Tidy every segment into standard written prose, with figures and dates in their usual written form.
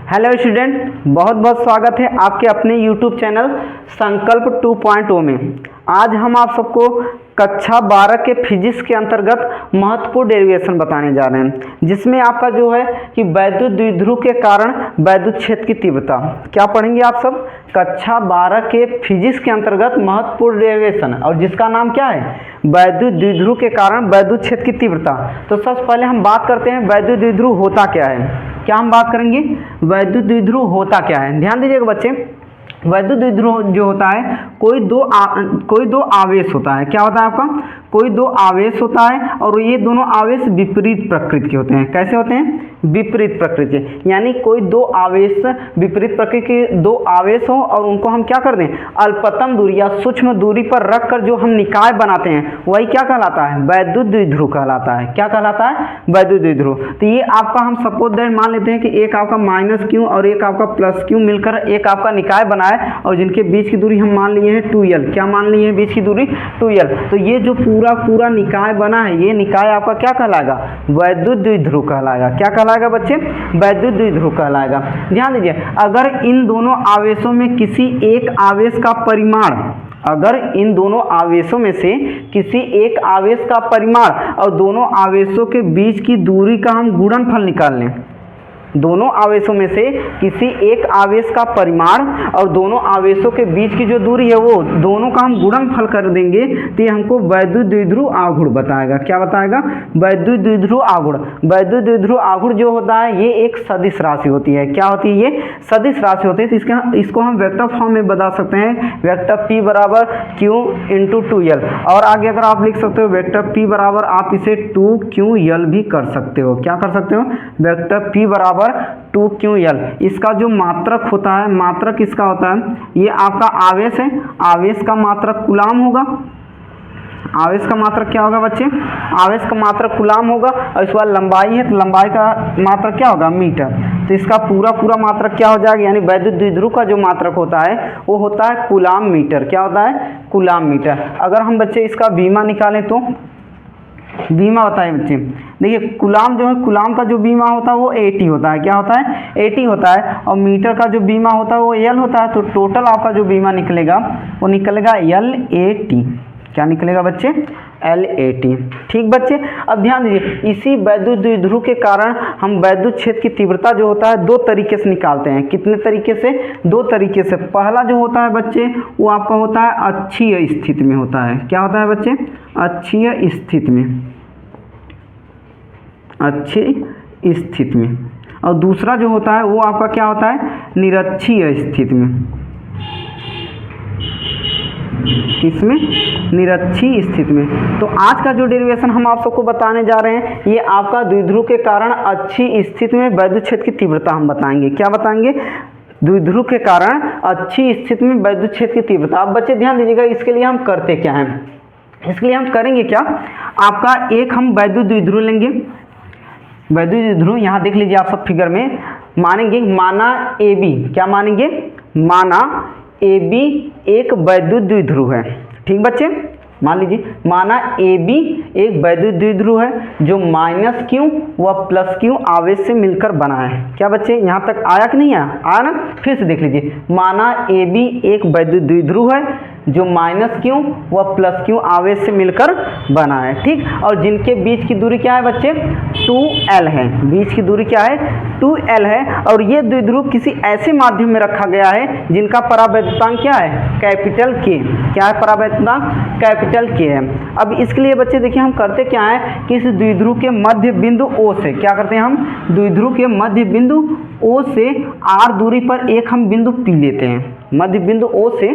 Hello student, बहुत बहुत स्वागत है आपके अपने यूट्यूब चैनल संकल्प 2.0 में। आज हम आप सबको कक्षा 12 के फिजिक्स के अंतर्गत महत्वपूर्ण डेरिवेशन बताने जा रहे हैं, जिसमें आपका जो है कि वैद्युत द्विध्रुव के कारण वैद्युत क्षेत्र की तीव्रता क्या पढ़ेंगे आप सब। कक्षा 12 के फिजिक्स के अंतर्गत महत्वपूर्ण डेरिवेशन, और जिसका नाम क्या है, वैद्युत द्विध्रुव के कारण वैद्युत क्षेत्र की तीव्रता। तो सबसे पहले हम बात करते हैं वैद्युत द्विध्रुव होता क्या है। क्या हम बात करेंगे, वैद्युत द्विध्रुव होता क्या है। ध्यान दीजिएगा बच्चे, वैद्युत द्विध्रुव जो होता है कोई दो आवेश होता है। क्या होता है आपका, कोई दो आवेश होता है, और ये दोनों आवेश विपरीत प्रकृति के होते हैं। कैसे होते हैं, विपरीत प्रकृति के, यानी कोई दो आवेश विपरीत प्रकृति के दो आवेश हो और उनको हम क्या कर दें, अल्पतम दूरी या सूक्ष्म दूरी पर रख कर जो हम निकाय बनाते हैं वही क्या कहलाता है, वैद्युत द्विध्रुव कहलाता है। क्या कहलाता है, वैद्युत द्विध्रुव। तो ये आपका हम सपोज दैट मान लेते हैं कि एक आपका माइनस क्यू और एक आपका प्लस क्यू मिलकर एक आपका निकाय बनाए, और जिनके बीच की दूरी हम मान लिए हैं 2l। क्या मान लिए हैं, बीच की दूरी 2l। तो ये जो पूरा निकाय बना है, ये निकाय आपका क्या कहलाएगा, वैद्युत द्विध्रुव कहलाएगा। क्या कहलाएगा बच्चे, वैद्युत द्विध्रुव कहलाएगा। ध्यान दीजिए, अगर इन दोनों आवेशों में किसी एक आवेश का परिमाण, अगर इन दोनों आवेशों में से किसी एक आवेश का परिमाण और दोनों आवेशों के बीच की दूरी का हम गुणनफल निकाल लें, दोनों आवेशों में से किसी एक आवेश का परिमाण और दोनों आवेशों के बीच की जो दूरी है वो दोनों का हम गुणनफल कर देंगे, तो ये हमको वैद्युत द्विध्रुव आघूर्ण बताएगा। क्या बताएगा, वैद्युत द्विध्रुव आघूर्ण। वैद्युत द्विध्रुव आघूर्ण जो होता है ये एक सदिश राशि होती है। क्या होती है, ये सदिश राशि होती है। तो इसको हम वेक्टर फॉर्म में बता सकते हैं, वेक्टर p बराबर q इंटू 2l। और आगे अगर आप लिख सकते हो वेक्टर p बराबर, आप इसे 2ql भी कर सकते हो। क्या कर सकते हो, वेक्टर p बराबर 2ql। इसका जो मात्रक होता है, मात्रक इसका होता है, ये आपका आवेश है, आवेश का मात्रक कूलाम होगा। आवेश का मात्रक क्या होगा बच्चे, आवेश का मात्रक कूलाम होगा, और इस बार लंबाई है तो लंबाई का मात्रक क्या होगा, मीटर। तो इसका पूरा मात्रक क्या हो जाएगा, यानी वैद्युत द्विध्रुव का जो मात्रक होता है वो होता है कूलाम मीटर। क्या होता है, कूलाम मीटर। अगर हम बच्चे इसका बीमा निकालें तो बीमा होता है बच्चे, देखिए कूलाम जो है, कूलाम का जो बीमा होता है वो 80 होता है। क्या होता है, 80 होता है। और मीटर का जो बीमा होता है वो L होता है। तो टोटल आपका जो बीमा निकलेगा वो निकलेगा LAT। क्या निकलेगा बच्चे, LAT। ठीक बच्चे, अब ध्यान दीजिए, इसी वैद्युत द्विध्रुव के कारण हम वैद्युत क्षेत्र की तीव्रता जो होता है दो तरीके से निकालते हैं। कितने तरीके से, दो तरीके से। पहला जो होता है बच्चे वो आपका होता है अक्षीय स्थिति में होता है। क्या होता है बच्चे, अक्षीय स्थिति में, अक्षीय स्थिति में। और दूसरा जो होता है वो आपका क्या होता है, निरक्षीय स्थिति में। किसमें, निरक्षीय स्थिति में। तो आज का जो डेरिवेशन हम आप सबको बताने जा रहे हैं ये आपका द्विध्रुव के कारण अक्षीय स्थिति में वैद्युत क्षेत्र की तीव्रता हम बताएंगे। क्या बताएंगे, द्विध्रुव के कारण अक्षीय स्थिति में वैद्युत क्षेत्र की तीव्रता। अब बच्चे ध्यान दीजिएगा, इसके लिए हम करते क्या हैं, इसके लिए हम करेंगे क्या, आपका एक हम वैद्युत द्विध्रुव लेंगे। वैद्युत द्विध्रुव यहाँ देख लीजिए आप सब फिगर में मानेंगे, माना AB। क्या मानेंगे, माना AB एक वैद्युत द्विध्रुव है। ठीक बच्चे, मान लीजिए माना AB एक वैद्युत द्विध्रुव है जो -q व +q आवेश से मिलकर बना है। क्या बच्चे, यहाँ तक आया कि नहीं आया, आया ना। फिर से देख लीजिए, माना AB एक वैद्युत द्विध्रुव है जो -q व +q आवेश से मिलकर बना है। ठीक, और जिनके बीच की दूरी क्या है बच्चे, 2l है। बीच की दूरी क्या है, 2l है। और ये द्विध्रुव किसी ऐसे माध्यम में रखा गया है जिनका परावैद्युतांक क्या है, कैपिटल K। क्या है, परावैद्युतांक कैपिटल K है। अब इसके लिए बच्चे देखिए हम करते क्या है कि इस द्विध्रुव के मध्य बिंदु O से, क्या करते हैं हम, द्विध्रुव के मध्य बिंदु O से r दूरी पर एक हम बिंदु P लेते हैं। मध्य बिंदु O से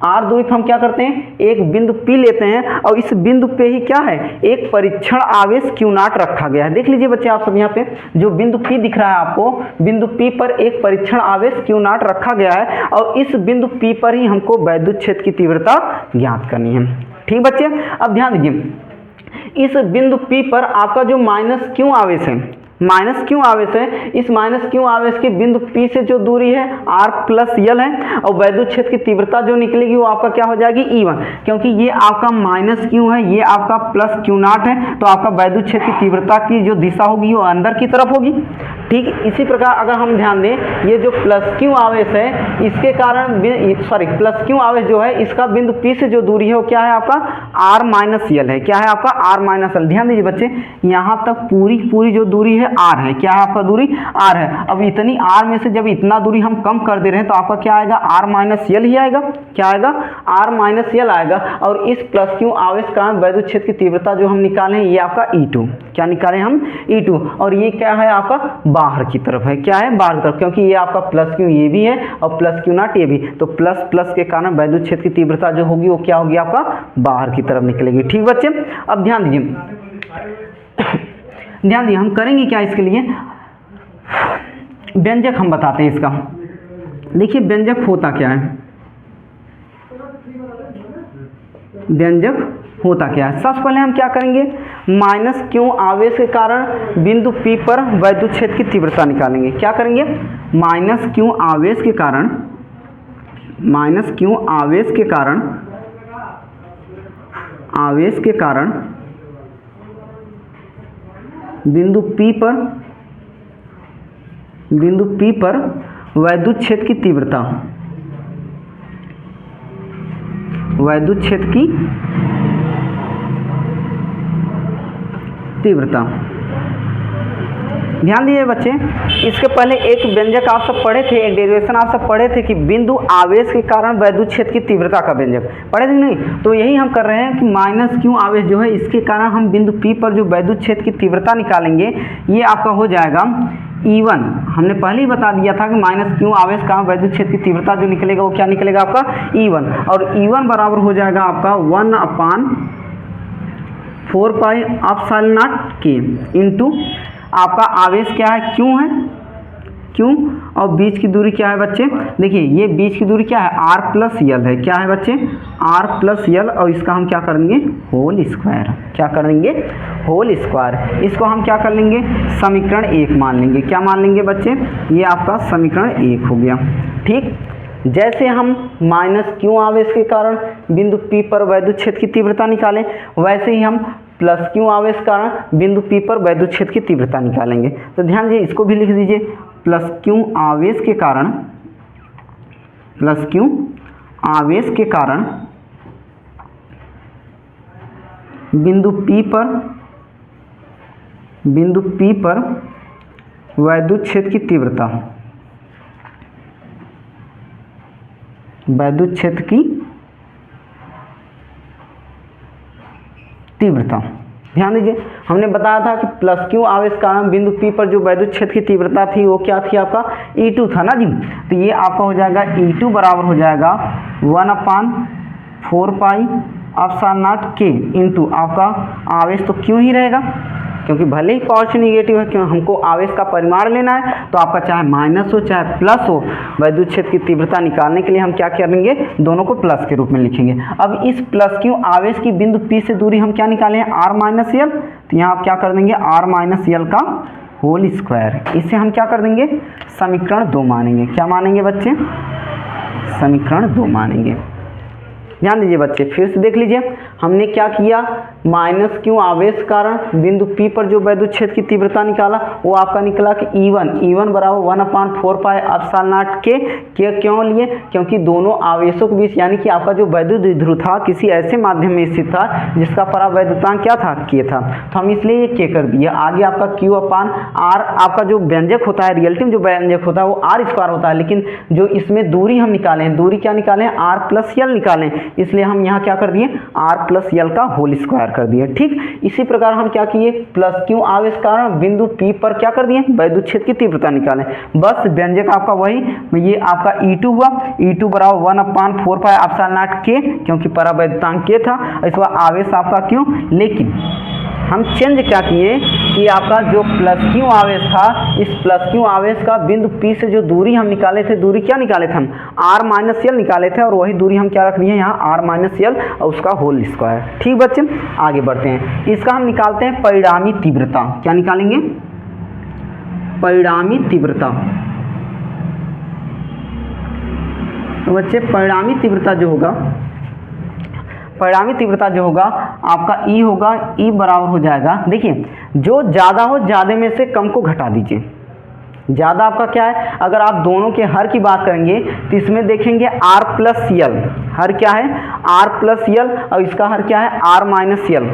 r दूरी पर हम क्या करते हैं, एक बिंदु P लेते हैं, और इस बिंदु पे ही क्या है, एक परीक्षण आवेश Q0 रखा गया है। देख लीजिए बच्चे आप सब यहाँ पे जो बिंदु P दिख रहा है आपको, बिंदु P पर एक परीक्षण आवेश Q0 रखा गया है, और इस बिंदु P पर ही हमको वैद्युत क्षेत्र की तीव्रता ज्ञात करनी है। ठीक बच्चे, अब ध्यान दीजिए, इस बिंदु P पर आपका जो -q आवेश है, -q आवेश है, इस -q आवेश के बिंदु P से जो दूरी है r + l है, और वैद्युत क्षेत्र की तीव्रता जो निकलेगी वो आपका क्या हो जाएगी, E1। क्योंकि ये आपका -q है, ये आपका +q0 है, तो आपका वैद्युत क्षेत्र की तीव्रता की जो दिशा होगी वो अंदर की तरफ होगी। ठीक, इसी प्रकार अगर हम ध्यान दें, ये जो प्लस क्यू आवेश है इसके कारण प्लस क्यू आवेश जो है इसका बिंदु P से जो दूरी है वो क्या है आपका r माइनस यल है। क्या है आपका r माइनस यल। ध्यान दीजिए बच्चे, यहाँ तक पूरी जो दूरी है r है। क्या है आपका दूरी r है। अब इतनी r में से जब इतना दूरी हम कम कर दे रहे हैं तो आपका क्या आएगा r माइनस यल ही आएगा। क्या आएगा r माइनस यल आएगा। और इस प्लस क्यू आवेश का वैद्युत क्षेत्र की तीव्रता जो हम निकाले हैं ये आपका E2, क्या निकाले हम E2, और ये क्या है आपका बाहर की तरफ है। क्या है बाहर की तरफ, क्योंकि ये आपका प्लस क्यू ये भी है और प्लस क्यू नॉट ये भी, तो प्लस प्लस के कारण वैद्युत क्षेत्र की तीव्रता जो होगी वो क्या होगी आपका बाहर की तरफ निकलेगी। ठीक बच्चे, अब ध्यान दीजिए हम करेंगे क्या इसके लिए, व्यंजक हम बताते हैं इसका। देखिए व्यंजक होता क्या है, व्यंजक होता क्या है। सबसे पहले हम क्या करेंगे, माइनस क्यू आवेश के कारण बिंदु P पर वैद्युत क्षेत्र की तीव्रता निकालेंगे। क्या करेंगे, माइनस क्यू आवेश के कारण बिंदु P पर वैद्युत क्षेत्र की तीव्रता, ध्यान दीजिए बच्चे, इसके पहले एक व्यंजक आप सब पढ़े थे, एक डेरिवेशन आप सब पढ़े थे कि बिंदु आवेश के कारण वैद्युत क्षेत्र की तीव्रता का व्यंजक पढ़े थे नहीं। तो यही हम कर रहे हैं कि माइनस क्यू आवेश जो है इसके कारण हम बिंदु P पर जो वैद्युत क्षेत्र की तीव्रता निकालेंगे ये आपका हो जाएगा E1। हमने पहले ही बता दिया था कि माइनस क्यू आवेश का वैद्युत क्षेत्र की तीव्रता जो निकलेगा वो क्या निकलेगा आपका E1, और E1 बराबर हो जाएगा आपका 1/4 पाई एप्सिलॉन नॉट के इंटू आपका आवेश क्या है क्यू है, क्यू, और बीच की दूरी क्या है बच्चे, देखिए ये बीच की दूरी क्या है r प्लस यल है। क्या है बच्चे r प्लस यल, और इसका हम क्या कर देंगे होल स्क्वायर। क्या कर देंगे होल स्क्वायर। इसको हम क्या कर लेंगे समीकरण 1 मान लेंगे। क्या मान लेंगे बच्चे, ये आपका समीकरण 1 हो गया। ठीक, जैसे हम माइनस क्यू आवेश के कारण बिंदु P पर वैद्युत क्षेत्र की तीव्रता निकालें वैसे ही हम प्लस क्यू आवेश के कारण बिंदु P पर वैद्युत क्षेत्र की तीव्रता निकालेंगे। तो ध्यान दीजिए, इसको भी लिख दीजिए, प्लस क्यू आवेश के कारण बिंदु P पर वैद्युत क्षेत्र की तीव्रता, ध्यान दीजिए हमने बताया था कि प्लस क्यू आवेश कारण बिंदु P पर जो वैद्युत क्षेत्र की तीव्रता थी वो क्या थी आपका E2 था ना जी। तो ये आपका हो जाएगा E2 बराबर हो जाएगा 1/4 पाई एप्सिलॉन नॉट के इंटू आपका आवेश तो क्यों ही रहेगा, क्योंकि भले ही पॉजिटिव निगेटिव है, क्यों हमको आवेश का परिमाण लेना है, तो आपका चाहे माइनस हो चाहे प्लस हो वैद्युत क्षेत्र की तीव्रता निकालने के लिए हम क्या करेंगे दोनों को प्लस के रूप में लिखेंगे। अब इस प्लस क्यू आवेश की बिंदु P से दूरी हम क्या निकाले हैं r माइनस यल, तो यहाँ आप क्या कर देंगे r माइनस यल का होल स्क्वायर। इससे हम क्या कर देंगे समीकरण 2 मानेंगे। क्या मानेंगे बच्चे, समीकरण 2 मानेंगे। ध्यान दीजिए बच्चे, फिर से देख लीजिए हमने क्या किया, माइनस क्यू आवेश कारण बिंदु P पर जो वैद्युत क्षेत्र की तीव्रता निकाला वो आपका निकला कि E1 बराबर 1/4 पाई एप्सिलॉन नॉट के क्यों लिए, क्योंकि दोनों आवेशों के बीच यानी कि आपका जो वैद्युत द्विध्रुव था किसी ऐसे माध्यम में स्थित था जिसका परावैद्युतांक क्या था K था, तो हम इसलिए ये K कर दिया। आगे आपका Q/R आपका जो व्यंजक होता है, रियलिटी में जो व्यंजक होता है वो r² होता है, लेकिन जो इसमें दूरी हम निकाले हैं, दूरी क्या निकाले हैं r प्लस यल निकालें, इसलिए हम यहाँ क्या कर दिए r प्लस यल का होल स्क्वायर कर दिए। ठीक, इसी प्रकार हम क्या किए प्लस क्यू आवेश कारण बिंदु P पर क्या कर दिए वैद्युत क्षेत्र की तीव्रता निकालें। बस व्यंजक आपका वही, ये आपका E2 हुआ, E2 बराबर 1/4 पाई एप्सिलॉन नॉट के, क्योंकि परावैद्युतांक K था, इसका आवेश आपका क्यों, लेकिन हम चेंज क्या किए कि आपका जो प्लस क्यू आवेश था, इस प्लस क्यू आवेश का बिंदु P से जो दूरी हम निकाले थे, दूरी क्या निकाले थे हम r माइनस यल निकाले थे, और वही दूरी हम क्या रख दिए यहाँ r माइनस यल और उसका होल स्क्वायर। ठीक बच्चे, आगे बढ़ते हैं। इसका हम निकालते हैं परिणामी तीव्रता। क्या निकालेंगे, परिणामी तीव्रता। तो बच्चे परिणामी तीव्रता जो होगा आपका E बराबर हो जाएगा, देखिए जो ज़्यादा हो ज़्यादा में से कम को घटा दीजिए, ज़्यादा आपका क्या है, अगर आप दोनों के हर की बात करेंगे तो इसमें देखेंगे r प्लस यल, हर क्या है r प्लस यल, और इसका हर क्या है r minus L,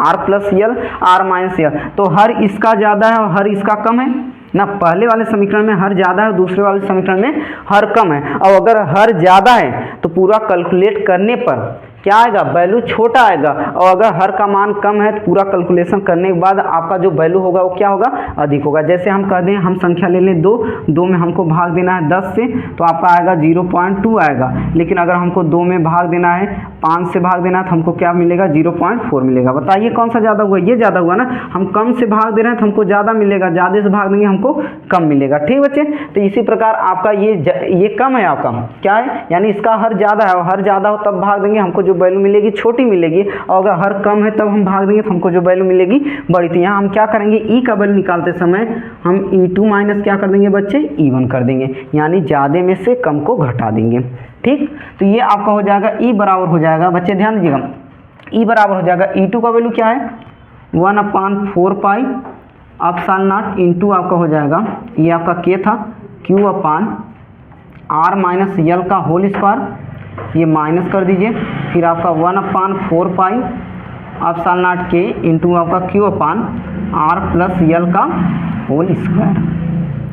r plus L r minus L. तो हर इसका ज़्यादा है और हर इसका कम है ना। पहले वाले समीकरण में हर ज़्यादा है, दूसरे वाले समीकरण में हर कम है। और अगर हर ज़्यादा है तो पूरा कैलकुलेट करने पर क्या आएगा, वैल्यू छोटा आएगा, और अगर हर का मान कम है तो पूरा कैलकुलेशन करने के बाद आपका जो वैल्यू होगा वो क्या होगा, अधिक होगा। जैसे हम कह दें, हम संख्या ले लें 2 में हमको भाग देना है 10 से, तो आपका आएगा 0.2 आएगा। लेकिन अगर हमको 2 में भाग देना है 5 से भाग देना है तो हमको क्या मिलेगा, 0.4 मिलेगा। बताइए कौन सा ज़्यादा हुआ, ये ज़्यादा हुआ ना। हम कम से भाग दे रहे हैं तो हमको ज़्यादा मिलेगा, ज़्यादा से भाग देंगे हमको कम मिलेगा। ठीक बच्चे, तो इसी प्रकार आपका ये कम है, आपका क्या है, यानी इसका हर ज़्यादा है, और हर ज़्यादा हो तब भाग देंगे, हमको जो वैल्यू मिलेगी छोटी मिलेगी, और अगर हर कम है तब हम भाग देंगे तो हमको जो वैल्यू मिलेगी बड़ी। तो यहाँ हम क्या करेंगे, ई का वैल्यू निकालते समय हम E2 माइनस क्या कर देंगे बच्चे, E1 कर देंगे, यानी ज़्यादा में से कम को घटा देंगे। ठीक, तो ये आपका हो जाएगा E बराबर हो जाएगा, बच्चे ध्यान दीजिएगा, E बराबर हो जाएगा, E2 का वैल्यू क्या है 1/4 पाई एप्सिलॉन नॉट इंटू आपका हो जाएगा, ये आपका K था, Q/r माइनस यल का होल स्क्वायर, ये माइनस कर दीजिए, फिर आपका 1/4 pi epsilon not K into आपका Q/r प्लस यल का होल स्क्वायर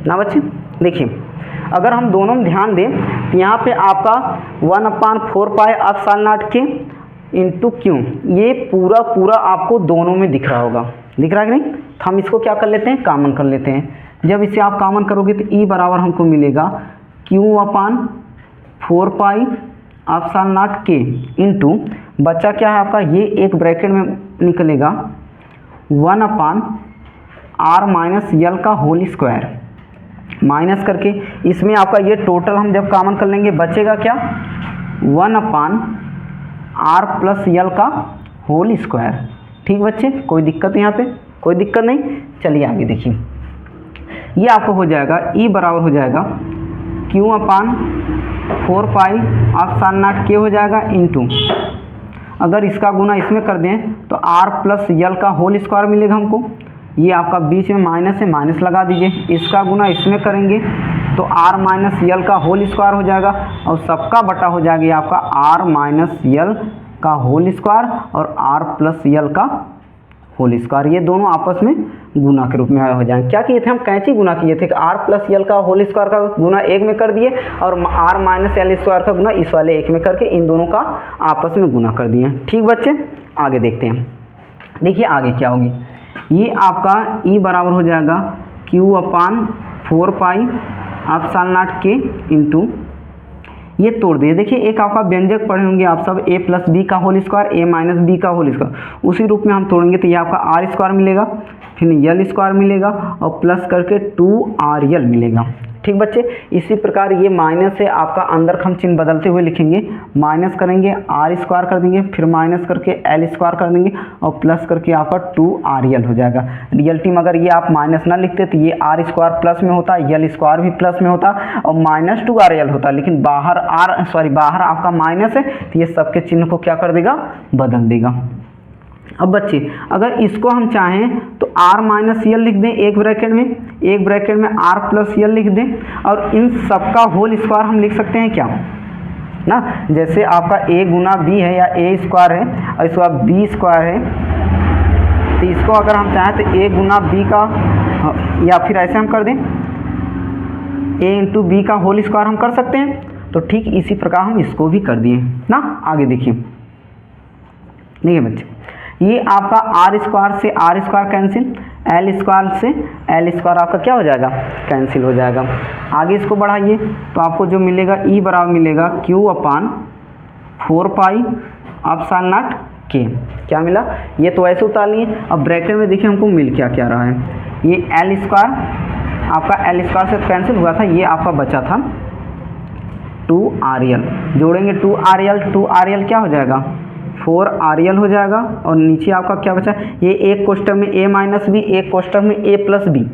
ना। बच्चे देखिए, अगर हम दोनों में ध्यान दें तो यहाँ पे आपका 1/4 pi epsilon not K into Q, ये पूरा आपको दोनों में दिख रहा होगा, दिख रहा है कि नहीं। तो हम इसको क्या कर लेते हैं, कॉमन कर लेते हैं। जब इसे आप कॉमन करोगे तो E बराबर हमको मिलेगा Q/4 pi epsilon not K into, बच्चा क्या है आपका, ये एक ब्रैकेट में निकलेगा 1/r माइनस यल का होल स्क्वायर, माइनस करके इसमें आपका ये टोटल हम जब कॉमन कर लेंगे बचेगा क्या, 1/r प्लस यल का होल स्क्वायर। ठीक बच्चे, कोई दिक्कत यहाँ पे, कोई दिक्कत नहीं। चलिए आगे देखिए, ये आपको हो जाएगा E बराबर हो जाएगा Q/4 pi epsilon not K हो जाएगा इंटू, अगर इसका गुना इसमें कर दें तो r प्लस यल का होल स्क्वायर मिलेगा हमको, ये आपका बीच में माइनस है, माइनस लगा दीजिए, इसका गुना इसमें करेंगे तो r माइनस यल का होल स्क्वायर हो जाएगा, और सबका बटा हो जाएगा ये आपका r माइनस यल का होल स्क्वायर और r प्लस यल का होल स्क्वायर, ये दोनों आपस में गुना के रूप में हो जाएंगे। क्या किए थे हम, कैंची गुना किए थे कि r प्लस यल का होल स्क्वायर का गुना एक में कर दिए, और r माइनस यल स्क्वायर का गुना इस वाले एक में करके इन दोनों का आपस में गुना कर दिए। ठीक बच्चे, आगे देखते हैं। देखिए आगे क्या होगी, ये आपका E बराबर हो जाएगा Q/4 pi epsilon not K into, ये तोड़ दिए। देखिए एक आपका व्यंजक पढ़े होंगे आप सब, a प्लस बी का whole square, a minus B का होल स्क्वायर, उसी रूप में हम तोड़ेंगे तो ये आपका r स्क्वायर मिलेगा, फिर यल स्क्वायर मिलेगा, और प्लस करके 2rl मिलेगा। ठीक बच्चे, इसी प्रकार ये माइनस है आपका, अंदर हम चिन्ह बदलते हुए लिखेंगे, माइनस करेंगे r स्क्वायर कर देंगे, फिर माइनस करके l स्क्वायर कर देंगे, और प्लस करके आपका 2rl हो जाएगा। रियलिटी में अगर ये आप माइनस ना लिखते तो ये r स्क्वायर प्लस में होता, यल स्क्वायर भी प्लस में होता, और माइनस 2rl होता, लेकिन बाहर बाहर आपका माइनस है तो ये सबके चिन्ह को क्या कर देगा, बदल देगा। अब बच्चे अगर इसको हम चाहें तो r माइनस यल लिख दें एक ब्रैकेट में r प्लस यल लिख दें, और इन सबका होल स्क्वायर हम लिख सकते हैं क्या ना। जैसे आपका a गुना b है या a स्क्वायर है, और इसके बाद b स्क्वायर है, तो इसको अगर हम चाहें तो a गुना b का, या फिर ऐसे हम कर दें a इंटू बी का होल स्क्वायर हम कर सकते हैं। तो ठीक इसी प्रकार हम इसको भी कर दिए ना। आगे देखिए बच्चे, ये आपका r स्क्वायर से r square cancel, l square से l स्क्वायर आपका क्या हो जाएगा, कैंसिल हो जाएगा। आगे इसको बढ़ाइए तो आपको जो मिलेगा E बराबर मिलेगा Q/4 pi epsilon not K, क्या मिला, ये तो ऐसे उतार लिए। अब ब्रैकेट में देखिए हमको मिल क्या रहा है, ये l स्क्वायर आपका l स्क्वायर से कैंसिल हुआ था, ये आपका बचा था 2rl, जोड़ेंगे 2rl क्या हो जाएगा, 4rl हो जाएगा, और नीचे आपका क्या बचा, ये एक कोष्ठक में a माइनस बी, एक कोष्ठक में a प्लस बी,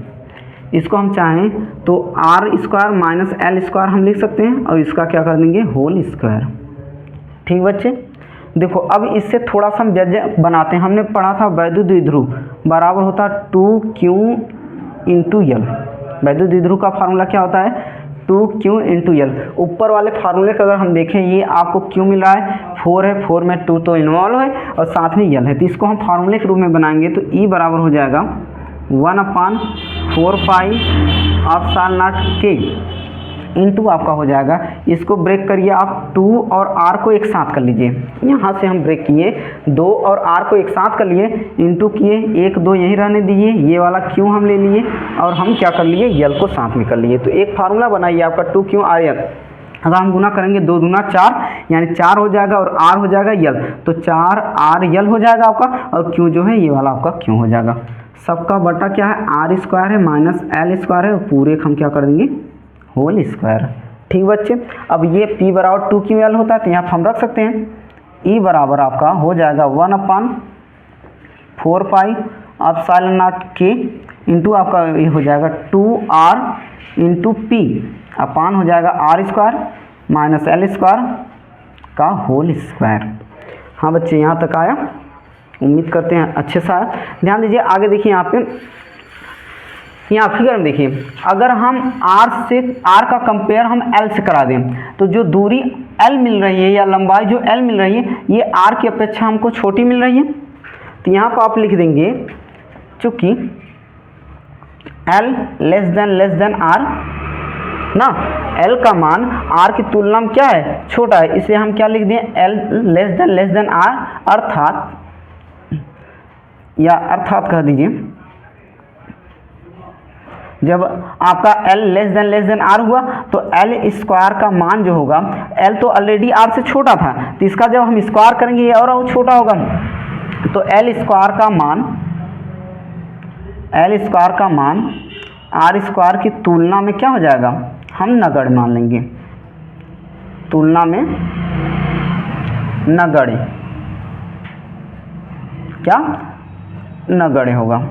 इसको हम चाहें तो r square minus l square हम लिख सकते हैं, और इसका क्या कर देंगे, होल स्क्वायर। ठीक बच्चे, देखो अब इससे थोड़ा सा हम व्यंजक बनाते हैं। हमने पढ़ा था वैद्युत द्विध्रुव बराबर होता 2q इंटू यल वैद्युत द्विध्रुव का फार्मूला क्या होता है 2q × L। ऊपर वाले फार्मूले का अगर हम देखें, ये आपको q मिला है, 4 है, 4 में 2 तो इन्वॉल्व है और साथ में L है, तो इसको हम फार्मूले के रूप में बनाएंगे तो E बराबर हो जाएगा 1/4 pi epsilon not k into आपका हो जाएगा, इसको ब्रेक करिए आप 2 और r को एक साथ कर लीजिए, यहाँ से हम ब्रेक किए 2 और r को एक साथ कर लिए, इंटू किए 1 2 यहीं रहने दीजिए, ये वाला q हम ले लिए और हम क्या कर लिए L को साथ में कर लिए। तो एक फार्मूला बनाइए आपका 2qRL, अगर हम गुना करेंगे 2 दूना 4 यानी 4 हो जाएगा और r हो जाएगा L, तो 4rL हो जाएगा आपका और q जो है ये वाला आपका q हो जाएगा। सबका बटा क्या है r² है माइनस L² है और पूरे हम क्या कर देंगे होल स्क्वायर। ठीक बच्चे, अब ये P बराबर 2qL होता है तो यहाँ हम रख सकते हैं, E बराबर आपका हो जाएगा 1/4 pi epsilon not k into आपका ये हो जाएगा 2r इंटू P अपान हो जाएगा r² माइनस L² का होल स्क्वायर। हाँ बच्चे, यहाँ तक आया, उम्मीद करते हैं अच्छे से आया। ध्यान दीजिए आगे देखिए, यहाँ पे यहाँ फिगर में देखिए, अगर हम r का कंपेयर हम L से करा दें तो जो दूरी L मिल रही है या लंबाई जो L मिल रही है ये r की अपेक्षा हमको छोटी मिल रही है, तो यहाँ पर आप लिख देंगे चूँकि L लेस देन r ना, L का मान r की तुलना में क्या है छोटा है, इसलिए हम क्या लिख दिए L लेस देन r, अर्थात कह दीजिए जब आपका L लेस देन r हुआ तो L² का मान जो होगा, L तो ऑलरेडी r से छोटा था तो इसका जब हम स्क्वायर करेंगे ये और छोटा होगा, तो L² का मान r² की तुलना में क्या हो जाएगा, हम नगण्य मान लेंगे, तुलना में नगण्य, क्या नगण्य होगा।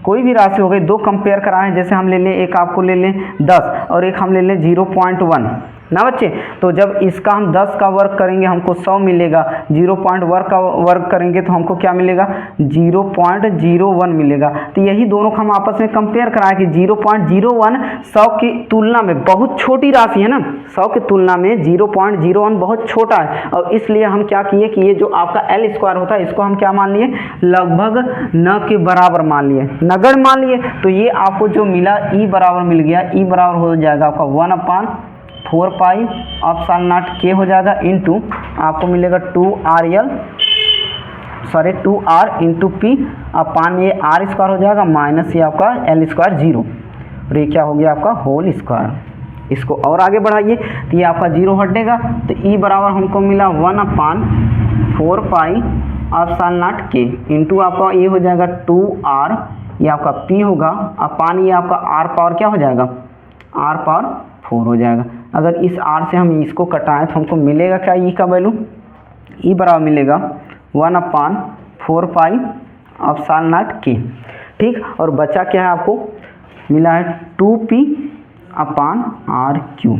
कोई भी राशि हो गई, दो कंपेयर कराएं, जैसे हम ले लें, एक आपको ले लें 10 और एक हम ले लें 0.1 ना बच्चे, तो जब इसका हम 10 का वर्ग करेंगे हमको 100 मिलेगा, 0.1 का वर्ग करेंगे तो हमको क्या मिलेगा 0.01 मिलेगा। तो यही दोनों को हम आपस में कंपेयर कराएं कि 0.01 100 की तुलना में बहुत छोटी राशि है ना, 100 की तुलना में 0.01 बहुत छोटा है, और इसलिए हम क्या किए कि ये जो आपका L² होता है इसको हम क्या मान लिए, लगभग न के बराबर मान लिए, नगण्य मान लिए। तो ये आपको जो मिला E बराबर मिल गया, E बराबर हो जाएगा आपका 1/4 पाई एप्सिलॉन नॉट k हो जाएगा इंटू आपको मिलेगा 2r इंटू P अपान ये r² हो जाएगा माइनस ये आपका L² 0 और ये क्या हो गया आपका होल स्क्वायर। इसको और आगे बढ़ाइए तो ये आपका 0 हटेगा, तो E बराबर हमको मिला 1/4 pi epsilon not k into आपका ये हो जाएगा 2r, ये आपका P होगा अपान ये आपका r पावर क्या हो जाएगा, r पावर 4 हो जाएगा। अगर इस r से हम इसको कटाएं तो हमको मिलेगा क्या, E का वैल्यू, E बराबर मिलेगा 1/4 पाई एप्सिलॉन नॉट k। ठीक, और बचा क्या है आपको मिला है 2p अपान r3।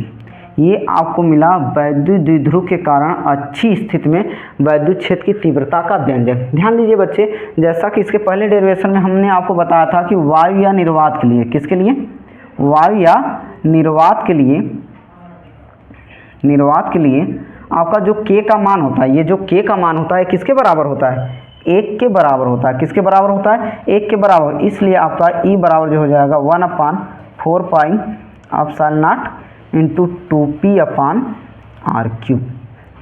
ये आपको मिला वैद्युत द्विध्रुव के कारण अच्छी स्थिति में वैद्युत क्षेत्र की तीव्रता का व्यंजक। ध्यान दीजिए बच्चे, जैसा कि इसके पहले डेरिवेशन में हमने आपको बताया था कि वायु या निर्वात के लिए, किसके लिए, वायु या निर्वात के लिए आपका जो k का मान होता है, ये जो k का मान होता है किसके बराबर होता है, 1 के बराबर होता है। किसके बराबर होता है, 1 के बराबर, इसलिए आपका E बराबर जो हो जाएगा 1/4 pi epsilon not into 2p upon r³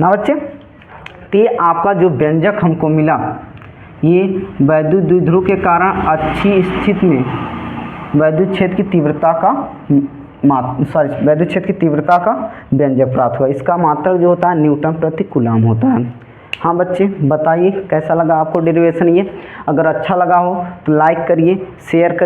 ना बच्चे। तो ये आपका जो व्यंजक हमको मिला, ये वैद्युत द्विध्रुव के कारण अच्छी स्थिति में वैद्युत क्षेत्र की तीव्रता का वैद्युत क्षेत्र की तीव्रता का व्यंजक प्राप्त हुआ। इसका मात्रक जो होता है न्यूटन प्रति कूलम होता है। हाँ बच्चे, बताइए कैसा लगा आपको डेरिवेशन ये। अगर अच्छा लगा हो तो लाइक करिए, शेयर करिए।